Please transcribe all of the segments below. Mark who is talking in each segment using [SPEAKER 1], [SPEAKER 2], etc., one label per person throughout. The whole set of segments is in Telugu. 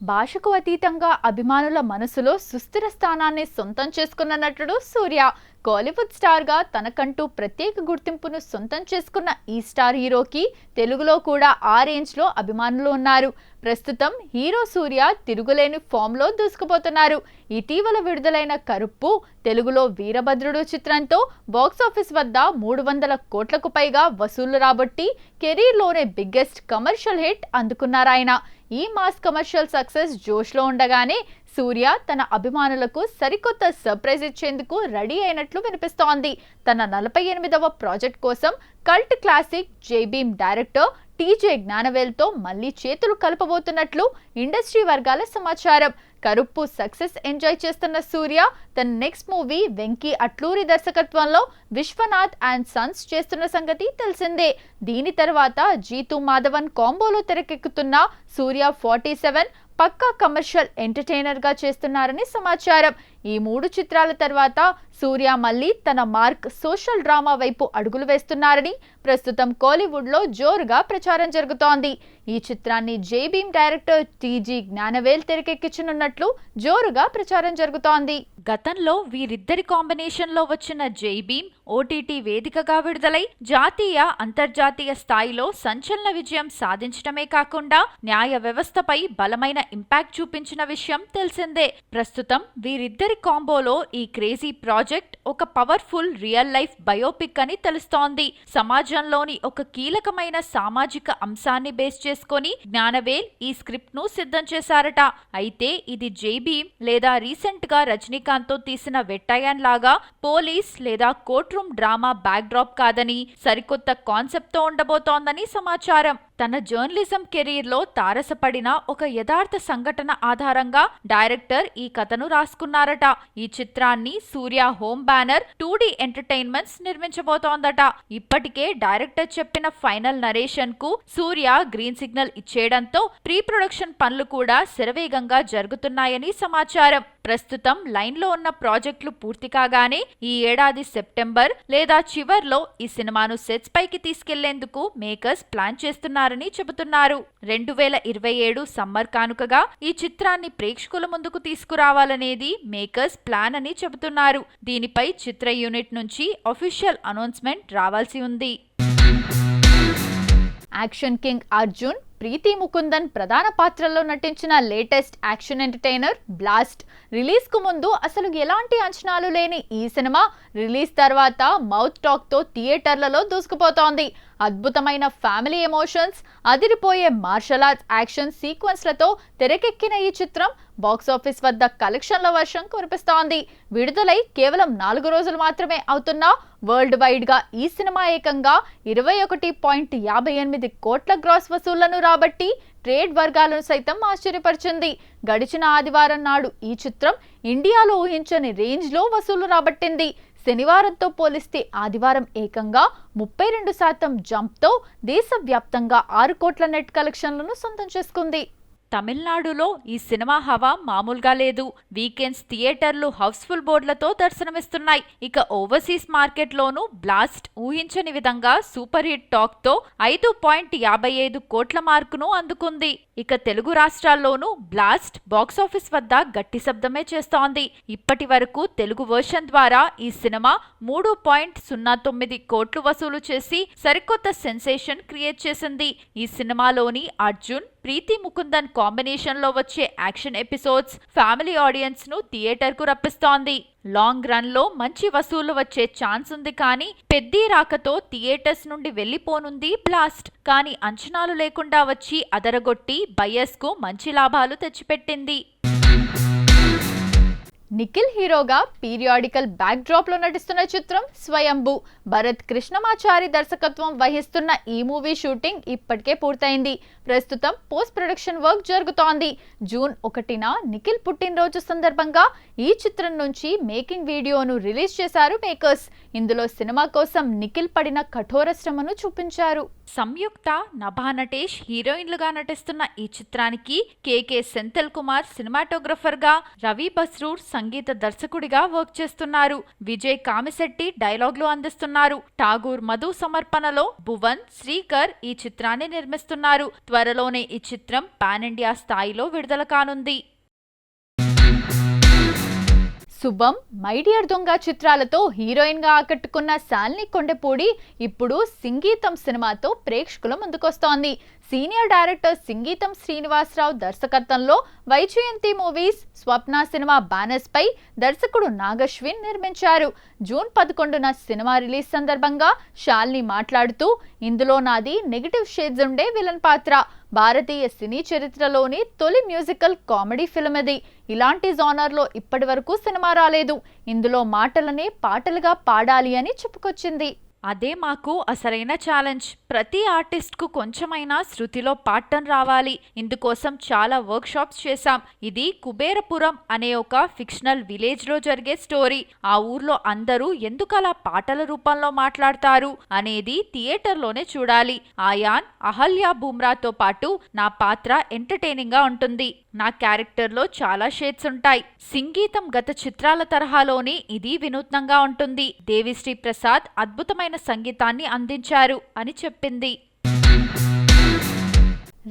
[SPEAKER 1] భాషకు అతీతంగా అభిమానుల మనసులో సుస్థిర స్థానాన్ని సొంతం చేసుకున్న నటుడు సూర్య. కోలీవుడ్ స్టార్గా తనకంటూ ప్రత్యేక గుర్తింపును సొంతం చేసుకున్న ఈ స్టార్ హీరోకి తెలుగులో కూడా ఆ రేంజ్లో అభిమానులు ఉన్నారు. ప్రస్తుతం హీరో సూర్య తిరుగులేని ఫామ్లో దూసుకుపోతున్నారు. ఇటీవల విడుదలైన కరుప్పు, తెలుగులో వీరభద్రుడు చిత్రంతో బాక్సాఫీస్ వద్ద 300 కోట్లకు పైగా వసూళ్లు రాబట్టి కెరీర్లోనే బిగ్గెస్ట్ కమర్షియల్ హిట్ అందుకున్నారాయన. ఈ మాస్ కమర్షియల్ సక్సెస్ జోష్లో ఉండగానే సూర్య తన అభిమానులకు సరికొత్త సర్ప్రైజ్ ఇచ్చేందుకు రెడీ అయినట్లు వినిపిస్తోంది. తన 48వ ప్రాజెక్ట్ కోసం కల్ట్ క్లాసిక్ జై భీమ్ డైరెక్టర్ టీజే జ్ఞానవేల్తో మళ్లీ చేతులు కలపబోతున్నట్లు ఇండస్ట్రీ వర్గాల సమాచారం. కరుప్పు సక్సెస్ ఎంజాయ్ చేస్తున్న సూర్య తన నెక్స్ట్ మూవీ వెంకీ అట్లూరి దర్శకత్వంలో విశ్వనాథ్ అండ్ సన్స్ చేస్తున్న సంగతి తెలిసిందే. దీని తర్వాత జీతూ మాధవన్ కాంబోలో తెరకెక్కుతున్న సూర్య 47 పక్కా కమర్షియల్ ఎంటర్టైనర్ గా చేస్తున్నారని సమాచారం. ఈ 3 చిత్రాల తర్వాత సూర్య మళ్ళీ తన మార్క్ సోషల్ డ్రామా వైపు అడుగులు వేస్తున్నారని ప్రస్తుతం కోలీవుడ్ లో జోరుగా ప్రచారం జరుగుతోంది. ఈ చిత్రాన్ని జై భీమ్ డైరెక్టర్ టీజీ జ్ఞానవేల్ తెరకెక్కించనున్నట్లు జోరుగా ప్రచారం జరుగుతోంది. గతంలో వీరిద్దరి కాంబినేషన్ లో వచ్చిన జై భీమ్ ఓటీటీ వేదికగా విడుదలై జాతీయ, అంతర్జాతీయ స్థాయిలో సంచలన విజయం సాధించడమే కాకుండా న్యాయ వ్యవస్థపై బలమైన ఇంపాక్ట్ చూపించిన విషయం తెలిసిందే. ప్రస్తుతం వీరిద్దరి కాంబోలో ఈ క్రేజీ ప్రాజెక్ట్ ఒక పవర్ఫుల్ రియల్ లైఫ్ బయోపిక్ అని తెలుస్తోంది. సమాజంలోని ఒక కీలకమైన సామాజిక అంశాన్ని బేస్ చేసుకొని జ్ఞానవేల్ ఈ స్క్రిప్ట్ ను సిద్ధం చేశారట. అయితే ఇది జై భీమ్ లేదా రీసెంట్ గా రజనీకాంత్ తో తీసిన వెట్టయాన్ లాగా పోలీస్ లేదా court room drama back drop కాదని సరికొత్త కాన్సెప్ట్ తో ఉండబోతోందని సమాచారం. తన జర్నలిజం కెరీర్ లో తారసపడిన ఒక యథార్థ సంఘటన ఆధారంగా డైరెక్టర్ ఈ కథను రాసుకున్నారట. ఈ చిత్రాన్ని సూర్య హోమ్ బ్యానర్ 2D ఎంటర్టైన్మెంట్స్ నిర్మించబోతోందట. ఇప్పటికే డైరెక్టర్ చెప్పిన ఫైనల్ నరేషన్ కు సూర్య గ్రీన్ సిగ్నల్ ఇచ్చేయడంతో ప్రీ ప్రొడక్షన్ పనులు కూడా శరవేగంగా జరుగుతున్నాయని సమాచారం. ప్రస్తుతం లైన్ లో ఉన్న ప్రాజెక్టులు పూర్తి కాగానే ఈ ఏడాది సెప్టెంబర్ లేదా చివర్లో ఈ సినిమాను సెట్స్ పైకి తీసుకెళ్లేందుకు మేకర్స్ ప్లాన్ చేస్తున్నారని చెబుతున్నారు. 2027 సమ్మర్ కానుకగా ఈ చిత్రాన్ని ప్రేక్షకుల ముందుకు తీసుకురావాలనేది మేకర్స్ ప్లాన్ అని చెబుతున్నారు. దీనిపై చిత్ర యూనిట్ నుంచి అఫీషియల్ అనౌన్స్మెంట్ రావాల్సి ఉంది. యాక్షన్ కింగ్ అర్జున్, ప్రీతి ముకుందన్ ప్రధాన పాత్రల్లో నటించిన latest action entertainer blast release కు ముందు అసలు ఎలాంటి అంచనాలు లేని ఈ సినిమా రిలీజ్ తర్వాత మౌత్ టాక్ తో థియేటర్లలో దూసుకుపోతోంది. అద్భుతమైన ఫ్యామిలీ ఎమోషన్స్, అదిరిపోయే మార్షల్ ఆర్ట్స్ యాక్షన్ సీక్వెన్స్లతో తెరకెక్కిన ఈ చిత్రం బాక్సాఫీస్ వద్ద కలెక్షన్ల వర్షం కురిపిస్తోంది. విడుదలై కేవలం 4 రోజులు మాత్రమే అవుతున్నా వరల్డ్ వైడ్ గా ఈ సినిమా ఏకంగా 21.58 కోట్ల గ్రాస్ వసూళ్లను రాబట్టి ట్రేడ్ వర్గాలను సైతం ఆశ్చర్యపరిచింది. గడిచిన ఆదివారం నాడు ఈ చిత్రం ఇండియాలో ఊహించని రేంజ్ లో వసూలు రాబట్టింది. శనివారంతో పోలిస్తే ఆదివారం ఏకంగా 32% జంప్తో దేశవ్యాప్తంగా 6 కోట్ల నెట్ కలెక్షన్లను సొంతం చేసుకుంది. తమిళనాడులో ఈ సినిమా హవా మామూలుగా లేదు. వీకెండ్స్ థియేటర్లు హౌస్ఫుల్ బోర్డులతో దర్శనమిస్తున్నాయి. ఇక ఓవర్సీస్ మార్కెట్లోనూ బ్లాస్ట్ ఊహించని విధంగా సూపర్ హిట్ టాక్ తో 5.55 కోట్ల మార్కును అందుకుంది. ఇక తెలుగు రాష్ట్రాల్లోనూ బ్లాస్ట్ బాక్సాఫీస్ వద్ద గట్టి శబ్దమే చేస్తోంది. ఇప్పటి వరకు తెలుగు వర్షన్ ద్వారా ఈ సినిమా 3.09 కోట్లు వసూలు చేసి సరికొత్త సెన్సేషన్ క్రియేట్ చేసింది. ఈ సినిమాలోని అర్జున్, ప్రీతి ముకుందన్ కాంబినేషన్ లో వచ్చే యాక్షన్ ఎపిసోడ్స్ ఫ్యామిలీ ఆడియన్స్ ను థియేటర్ కు రప్పిస్తోంది. లాంగ్ రన్ లో మంచి వసూలు వచ్చే ఛాన్స్ ఉంది. కానీ పెద్ద రాకతో థియేటర్స్ నుండి వెళ్లిపోనుంది బ్లాస్ట్. కానీ అంచనాలు లేకుండా వచ్చి అదరగొట్టి బయ్యర్స్ కు మంచి లాభాలు తెచ్చిపెట్టింది. నిఖిల్ హీరోగా పీరియాడికల్ బ్యాక్ డ్రాప్ లో నటిస్తున్న చిత్రం స్వయంభూ. భరత్ కృష్ణమాచారి దర్శకత్వం వహిస్తున్న ఈ మూవీ షూటింగ్ ఇప్పటికే పూర్తయింది. ప్రస్తుతం పోస్ట్ ప్రొడక్షన్ వర్క్ జరుగుతోంది. జూన్ 1న నిఖిల్ పుట్టినరోజు సందర్భంగా ఈ చిత్రం నుంచి మేకింగ్ వీడియోను రిలీజ్ చేశారు మేకర్స్. ఇందులో సినిమా కోసం నిఖిల్ పడిన కఠోర శ్రమను చూపించారు. సంయుక్త, నభా నటేష్ హీరోయిన్లుగా నటిస్తున్న ఈ చిత్రానికి కేకే సెంథిల్ కుమార్ సినిమాటోగ్రఫర్ గా, రవి బస్రూర్ సంగీత దర్శకుడిగా వర్క్ చేస్తున్నారు. విజయ్ కామిశెట్టి డైలాగులు అందిస్తున్నారు. ఠాగూర్ మధు సమర్పణలో భువన్, శ్రీకర్ ఈ చిత్రాన్ని నిర్మిస్తున్నారు. త్వరలోనే ఈ చిత్రం పాన్ ఇండియా స్థాయిలో విడుదల కానుంది. శుభం, మై డియర్ దొంగ చిత్రాలతో హీరోయిన్ గా ఆకట్టుకున్న శాలిని కొండపూడి ఇప్పుడు సింగీతం సినిమాతో ప్రేక్షకుల ముందుకొస్తోంది. సీనియర్ డైరెక్టర్ సింగీతం శ్రీనివాసరావు దర్శకత్వంలో వైజయంతి మూవీస్, స్వప్న సినిమా బ్యానర్స్ పై దర్శకుడు నాగశ్విన్ నిర్మించారు. జూన్ 11న సినిమా రిలీజ్ సందర్భంగా శాలిని మాట్లాడుతూ, ఇందులో నాది నెగటివ్ షేడ్స్ ఉండే విలన్ పాత్ర. భారతీయ సినీ చరిత్రలోని తొలి మ్యూజికల్ కామెడీ ఫిల్మ్ ఇది. ఇలాంటి జానర్లో ఇప్పటి వరకు సినిమా రాలేదు. ఇందులో మాటలనే పాటలుగా పాడాలి అని చెప్పుకొచ్చింది. అదే మాకు అసలైన ఛాలెంజ్. ప్రతి ఆర్టిస్ట్కు కొంచెమైనా శృతిలో పాడటం రావాలి. ఇందుకోసం చాలా వర్క్ షాప్స్ చేశాం. ఇది కుబేరపురం అనే ఒక ఫిక్షనల్ విలేజ్లో జరిగే స్టోరీ. ఆ ఊర్లో అందరూ ఎందుకలా పాటల రూపంలో మాట్లాడతారు అనేది థియేటర్లోనే చూడాలి. ఆయాన్, అహల్య బుమ్రాతో పాటు నా పాత్ర ఎంటర్టైనింగ్గా ఉంటుంది. నా క్యారెక్టర్లో చాలా షేడ్స్ ఉంటాయి. సంగీతం గత చిత్రాల తరహాలోనే ఇది వినూత్నంగా ఉంటుంది. దేవిశ్రీ ప్రసాద్ అద్భుతమైన సంగీతాన్ని అందించారు అని చెప్పింది.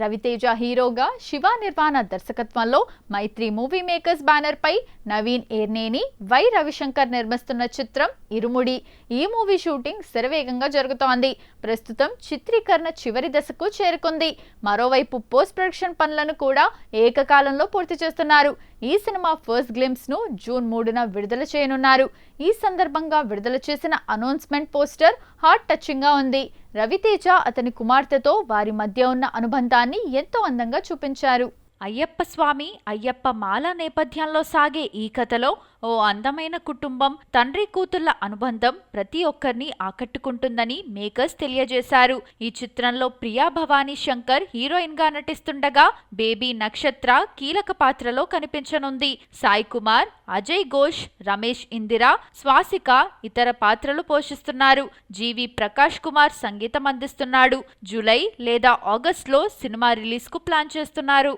[SPEAKER 1] రవితేజ హీరోగా, శివ నిర్వాణ దర్శకత్వంలో మైత్రి మూవీ మేకర్స్ బ్యానర్ పై నవీన్ ఏర్నేని, వై రవిశంకర్ నిర్మిస్తున్న చిత్రం ఇరుముడి. ఈ మూవీ షూటింగ్ శరవేగంగా జరుగుతోంది. ప్రస్తుతం చిత్రీకరణ చివరి దశకు చేరుకుంది. మరోవైపు పోస్ట్ ప్రొడక్షన్ పనులను కూడా ఏకకాలంలో పూర్తి చేస్తున్నారు. ఈ సినిమా ఫస్ట్ గ్లింప్స్ ను జూన్ 3న విడుదల చేయనున్నారు. ఈ సందర్భంగా విడుదల చేసిన అనౌన్స్మెంట్ పోస్టర్ హార్ట్ టచింగ్ గా ఉంది. రవితేజ అతని కుమార్తెతో వారి మధ్య ఉన్న అనుబంధాన్ని ఎంతో అందంగా చూపించారు. అయ్యప్ప స్వామి, అయ్యప్ప మాల నేపథ్యంలో సాగే ఈ కథలో ఓ అందమైన కుటుంబం, తండ్రి కూతుళ్ల అనుబంధం ప్రతి ఒక్కరిని ఆకట్టుకుంటుందని మేకర్స్ తెలియజేశారు. ఈ చిత్రంలో ప్రియా భవానీ శంకర్ హీరోయిన్ గా నటిస్తుండగా, బేబీ నక్షత్ర కీలక పాత్రలో కనిపించనుంది. సాయి కుమార్, అజయ్ ఘోష్, రమేష్ ఇందిరా, స్వాసిక ఇతర పాత్రలు పోషిస్తున్నారు. జీవి ప్రకాష్ కుమార్ సంగీతం అందిస్తున్నాడు. జూలై లేదా ఆగస్టులో సినిమా రిలీజ్ కు ప్లాన్ చేస్తున్నారు.